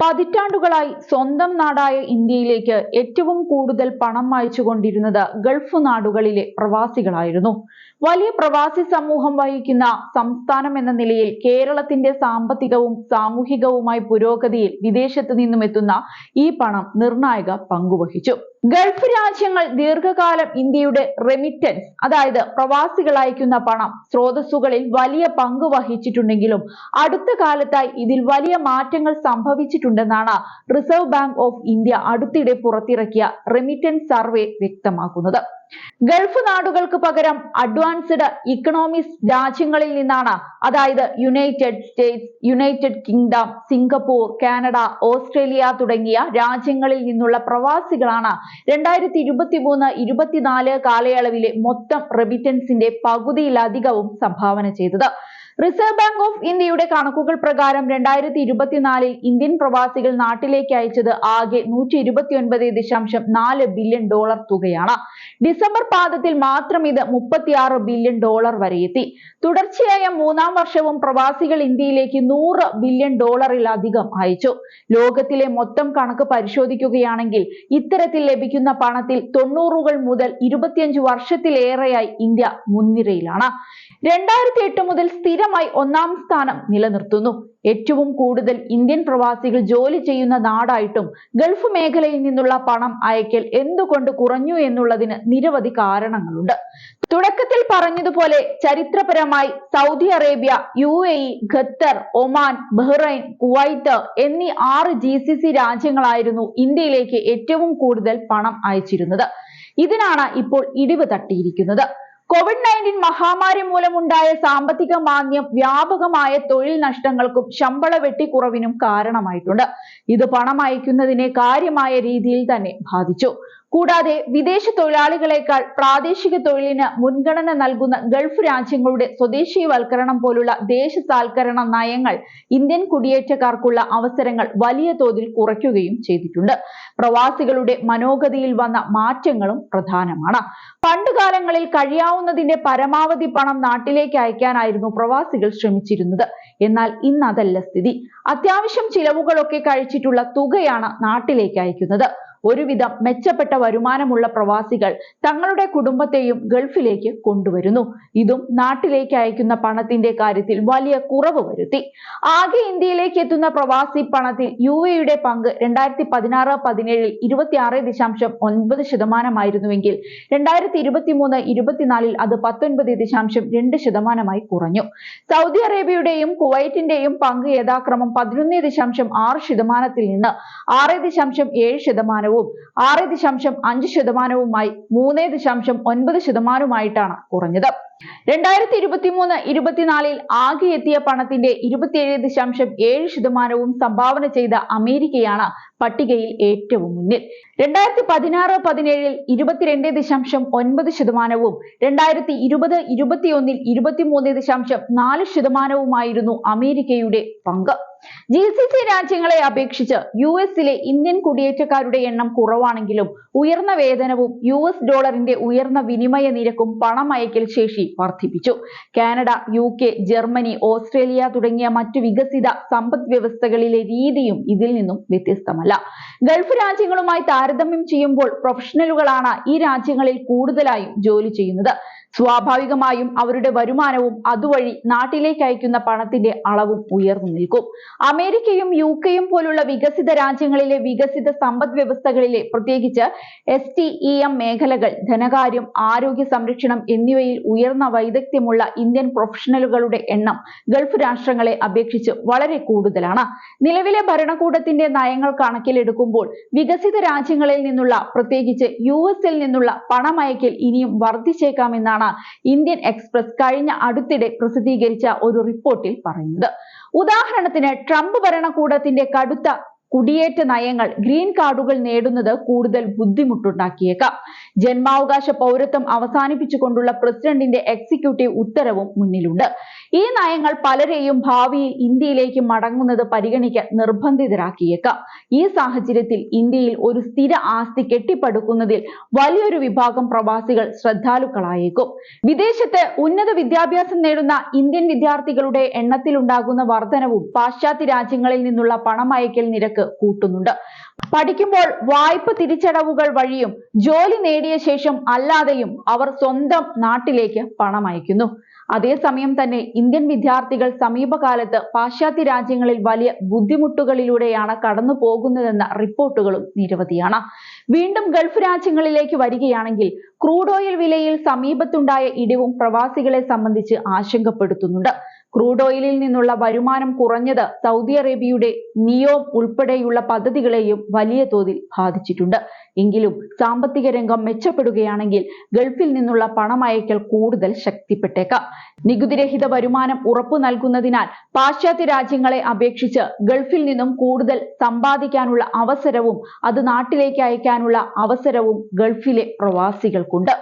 പതിറ്റാണ്ടുകളായി സ്വന്തം നാടായ ഇന്ത്യയിലേക്ക് ഏറ്റവും കൂടുതൽ പണം അയച്ചുകൊണ്ടിരുന്നത് ഗൾഫ് നാടുകളിലെ പ്രവാസികളായിരുന്നു. വലിയ പ്രവാസി സമൂഹം വഹിക്കുന്ന സംസ്ഥാനം എന്ന നിലയിൽ കേരളത്തിന്റെ സാമ്പത്തികവും സാമൂഹികവുമായ പുരോഗതിയിൽ വിദേശത്തു നിന്നും എത്തുന്ന ഈ പണം നിർണായക പങ്കുവഹിച്ചു. ഗൾഫ് രാജ്യങ്ങൾ ദീർഘകാലം ഇന്ത്യയുടെ റെമിറ്റൻസ്, അതായത് പ്രവാസികൾ അയക്കുന്ന പണം സ്രോതസ്സുകളിൽ വലിയ പങ്ക് വഹിച്ചിട്ടുണ്ടെങ്കിലും അടുത്ത കാലത്തായി ഇതിൽ വലിയ മാറ്റങ്ങൾ സംഭവിച്ചിട്ടുണ്ടെന്നാണ് റിസർവ് ബാങ്ക് ഓഫ് ഇന്ത്യ അടുത്തിടെ പുറത്തിറക്കിയ റെമിറ്റൻസ് സർവേ വ്യക്തമാക്കുന്നത്. ഗൾഫ് നാടുകൾക്ക് പകരം അഡ്വാൻസ്ഡ് ഇക്കണോമിക്സ് രാജ്യങ്ങളിൽ നിന്നാണ്, അതായത് United States, United kingdom, Singapore, Canada, Australia തുടങ്ങിയ രാജ്യങ്ങളിൽ നിന്നുള്ള പ്രവാസികളാണ് 2023-24 കാലയളവിലെ മൊത്തം റെമിറ്റൻസിന്റെ പകുതിയിലധികവും സംഭാവന ചെയ്തത്. റിസർവ് ബാങ്ക് ഓഫ് ഇന്ത്യയുടെ കണക്കുകൾ പ്രകാരം 2024 ഇന്ത്യൻ പ്രവാസികൾ നാട്ടിലേക്ക് അയച്ചത് ആകെ $129.4 ബില്യൺ തുകയാണ്. ഡിസംബർ പാദത്തിൽ മാത്രം ഇത് $36 ബില്യൺ വരെ എത്തി. തുടർച്ചയായ മൂന്നാം വർഷവും പ്രവാസികൾ ഇന്ത്യയിലേക്ക് $100 ബില്യൺ അയച്ചു. ലോകത്തിലെ മൊത്തം കണക്ക് പരിശോധിക്കുകയാണെങ്കിൽ ഇത്തരത്തിൽ ലഭിക്കുന്ന പണത്തിൽ 90കൾ മുതൽ 25 വർഷത്തിലേറെയായി ഇന്ത്യ മുൻനിരയിലാണ്. 2008 മുതൽ സ്ഥിരമായി ഒന്നാം സ്ഥാനം നിലനിർത്തുന്നു. ഏറ്റവും കൂടുതൽ ഇന്ത്യൻ പ്രവാസികൾ ജോലി ചെയ്യുന്ന നാടായിട്ടും ഗൾഫ് മേഖലയിൽ നിന്നുള്ള പണം അയക്കൽ എന്തുകൊണ്ട് കുറഞ്ഞു എന്നുള്ളതിന് നിരവധി കാരണങ്ങളുണ്ട്. തുടക്കത്തിൽ പറഞ്ഞതുപോലെ ചരിത്രപരമായി Saudi Arabia, UAE, Qatar, Oman, Bahrain, Kuwait എന്നീ 6 GCC രാജ്യങ്ങളായിരുന്നു ഇന്ത്യയിലേക്ക് ഏറ്റവും കൂടുതൽ പണം അയച്ചിരുന്നത്. ഇതിനാണ് ഇപ്പോൾ ഇടിവ് തട്ടിയിരിക്കുന്നത്. COVID-19 മഹാമാരി മൂലമുണ്ടായ സാമ്പത്തിക മാന്ദ്യം വ്യാപകമായ തൊഴിൽ നഷ്ടങ്ങൾക്കും ശമ്പള വെട്ടിക്കുറവിനും കാരണമായിട്ടുണ്ട്. ഇത് പണം അയക്കുന്നതിനെ കാര്യമായ രീതിയിൽ തന്നെ ബാധിച്ചു. കൂടാതെ വിദേശ തൊഴിലാളികളെക്കാൾ പ്രാദേശിക തൊഴിലിന് മുൻഗണന നൽകുന്ന ഗൾഫ് രാജ്യങ്ങളുടെ സ്വദേശീവൽക്കരണം പോലുള്ള ദേശസാൽക്കരണ നയങ്ങൾ ഇന്ത്യൻ കുടിയേറ്റക്കാർക്കുള്ള അവസരങ്ങൾ വലിയ തോതിൽ കുറയ്ക്കുകയും ചെയ്തിട്ടുണ്ട്. പ്രവാസികളുടെ മനോഗതിയിൽ വന്ന മാറ്റങ്ങളും പ്രധാനമാണ്. പണ്ടുകാലങ്ങളിൽ കഴിയാവുന്നതിന്റെ പരമാവധി പണം നാട്ടിലേക്ക് അയക്കാനായിരുന്നു പ്രവാസികൾ ശ്രമിച്ചിരുന്നത്. എന്നാൽ ഇന്ന് അതല്ല സ്ഥിതി. അത്യാവശ്യം ചിലവുകളൊക്കെ കഴിച്ചിട്ടുള്ള തുകയാണ് നാട്ടിലേക്ക് അയക്കുന്നത്. ഒരുവിധം മെച്ചപ്പെട്ട വരുമാനമുള്ള പ്രവാസികൾ തങ്ങളുടെ കുടുംബത്തെയും ഗൾഫിലേക്ക് കൊണ്ടുവരുന്നു. ഇതും നാട്ടിലേക്ക് അയക്കുന്ന പണത്തിന്റെ കാര്യത്തിൽ വലിയ കുറവ് വരുത്തി. ആകെ ഇന്ത്യയിലേക്ക് എത്തുന്ന പ്രവാസി പണത്തിൽ UAEയുടെ പങ്ക് 2016-17 26.9% 2023-24 അത് 19.2% കുറഞ്ഞു. സൗദി അറേബ്യയുടെയും കുവൈറ്റിന്റെയും പങ്ക് യഥാക്രമം 11.6% നിന്ന് 6.7%, 6.5%, 3.9% കുറഞ്ഞത്. 2023-24 ആകെ എത്തിയ പണത്തിന്റെ 27.7% സംഭാവന ചെയ്ത അമേരിക്കയാണ് പട്ടികയിൽ ഏറ്റവും മുന്നിൽ. 2016-17 22.9%, 2020-21 23.4% അമേരിക്കയുടെ പങ്ക്. GCC രാജ്യങ്ങളെ അപേക്ഷിച്ച് US-ലെ ഇന്ത്യൻ കുടിയേറ്റക്കാരുടെ എണ്ണം കുറവാണെങ്കിലും ഉയർന്ന വേതനവും US ഡോളറിന്റെ ഉയർന്ന വിനിമയ നിരക്കും പണമയക്കൽ ശേഷി വർദ്ധിപ്പിച്ചു. കാനഡ, UK, ജർമ്മനി, ഓസ്ട്രേലിയ തുടങ്ങിയ മറ്റു വികസിത സമ്പദ് വ്യവസ്ഥകളിലെ രീതിയും ഇതിൽ നിന്നും വ്യത്യസ്തമല്ല. ഗൾഫ് രാജ്യങ്ങളുമായി താരതമ്യം ചെയ്യുമ്പോൾ പ്രൊഫഷണലുകളാണ് ഈ രാജ്യങ്ങളിൽ കൂടുതലായും ജോലി ചെയ്യുന്നത്. സ്വാഭാവികമായും അവരുടെ വരുമാനവും അതുവഴി നാട്ടിലേക്ക് അയക്കുന്ന പണത്തിന്റെ അളവും ഉയർന്നു നിൽക്കും. അമേരിക്കയും UKയും പോലുള്ള വികസിത രാജ്യങ്ങളിലെ വികസിത സമ്പദ് വ്യവസ്ഥകളിലെ പ്രത്യേകിച്ച് STEM മേഖലകൾ, ധനകാര്യം, ആരോഗ്യ സംരക്ഷണം എന്നിവയിൽ ഉയർന്ന വൈദഗ്ധ്യമുള്ള ഇന്ത്യൻ പ്രൊഫഷണലുകളുടെ എണ്ണം ഗൾഫ് രാഷ്ട്രങ്ങളെ അപേക്ഷിച്ച് വളരെ കൂടുതലാണ്. നിലവിലെ ഭരണകൂടത്തിന്റെ നയങ്ങൾ കണക്കിലെടുക്കുമ്പോൾ വികസിത രാജ്യങ്ങളിൽ നിന്നുള്ള, പ്രത്യേകിച്ച് US-ൽ നിന്നുള്ള പണമയക്കൽ ഇനിയും വർദ്ധിച്ചേക്കാമെന്നാണ് ഇന്ത്യൻ എക്സ്പ്രസ് കഴിഞ്ഞ അടുത്തിടെ പ്രസിദ്ധീകരിച്ച ഒരു റിപ്പോർട്ടിൽ പറയുന്നത്. ഉദാഹരണത്തിന് ട്രംപ് ഭരണകൂടത്തിന്റെ കടുത്ത കുടിയേറ്റ നയങ്ങൾ ഗ്രീൻ കാർഡുകൾ നേടുന്നത് കൂടുതൽ ബുദ്ധിമുട്ടുണ്ടാക്കിയേക്കാം. ജന്മാവകാശ പൗരത്വം അവസാനിപ്പിച്ചുകൊണ്ടുള്ള പ്രസിഡന്റിന്റെ എക്സിക്യൂട്ടീവ് ഉത്തരവും മുന്നിലുണ്ട്. ഈ നയങ്ങൾ പലരെയും ഭാവിയിൽ ഇന്ത്യയിലേക്ക് മടങ്ങുന്നത് പരിഗണിക്കാൻ നിർബന്ധിതരാക്കിയേക്കാം. ഈ സാഹചര്യത്തിൽ ഇന്ത്യയിൽ ഒരു സ്ഥിര ആസ്തി കെട്ടിപ്പടുക്കുന്നതിൽ വലിയൊരു വിഭാഗം പ്രവാസികൾ ശ്രദ്ധാലുക്കളായേക്കും. വിദേശത്ത് ഉന്നത വിദ്യാഭ്യാസം നേടുന്ന ഇന്ത്യൻ വിദ്യാർത്ഥികളുടെ എണ്ണത്തിലുണ്ടാകുന്ന വർധനവും പാശ്ചാത്യ രാജ്യങ്ങളിൽ നിന്നുള്ള പണമയക്കൽ നിരക്ക് കൂട്ടുന്നുണ്ട്. പഠിക്കുമ്പോൾ വായ്പ തിരിച്ചടവുകൾ വഴിയും ജോലി നേടിയ ശേഷം അല്ലാതെയും അവർ സ്വന്തം നാട്ടിലേക്ക് പണം അയക്കുന്നു. അതേസമയം തന്നെ ഇന്ത്യൻ വിദ്യാർത്ഥികൾ സമീപകാലത്ത് പാശ്ചാത്യ രാജ്യങ്ങളിൽ വലിയ ബുദ്ധിമുട്ടുകളിലൂടെയാണ് കടന്നു പോകുന്നതെന്ന റിപ്പോർട്ടുകളും നിരവധിയാണ്. വീണ്ടും ഗൾഫ് രാജ്യങ്ങളിലേക്ക് വരികയാണെങ്കിൽ ക്രൂഡ് ഓയിൽ വിലയിൽ സമീപത്തുണ്ടായ ഇടിവും പ്രവാസികളെ സംബന്ധിച്ച് ആശങ്കപ്പെടുത്തുന്നുണ്ട്. ക്രൂഡ് ഓയിലിൽ നിന്നുള്ള വരുമാനം കുറഞ്ഞത് സൗദി അറേബ്യയുടെ നിയോം ഉൾപ്പെടെയുള്ള പദ്ധതികളെയും വലിയ തോതിൽ ബാധിച്ചിട്ടുണ്ട്. എങ്കിലും സാമ്പത്തിക രംഗം മെച്ചപ്പെടുകയാണെങ്കിൽ ഗൾഫിൽ നിന്നുള്ള പണമയക്കൽ കൂടുതൽ ശക്തിപ്പെട്ടേക്കാം. നികുതിരഹിത വരുമാനം ഉറപ്പു നൽകുന്നതിനാൽ പാശ്ചാത്യ രാജ്യങ്ങളെ അപേക്ഷിച്ച് ഗൾഫിൽ നിന്നും കൂടുതൽ സമ്പാദിക്കാനുള്ള അവസരവും അത് നാട്ടിലേക്ക് അയക്കാനുള്ള അവസരവും ഗൾഫിലെ പ്രവാസികൾക്കുണ്ട്.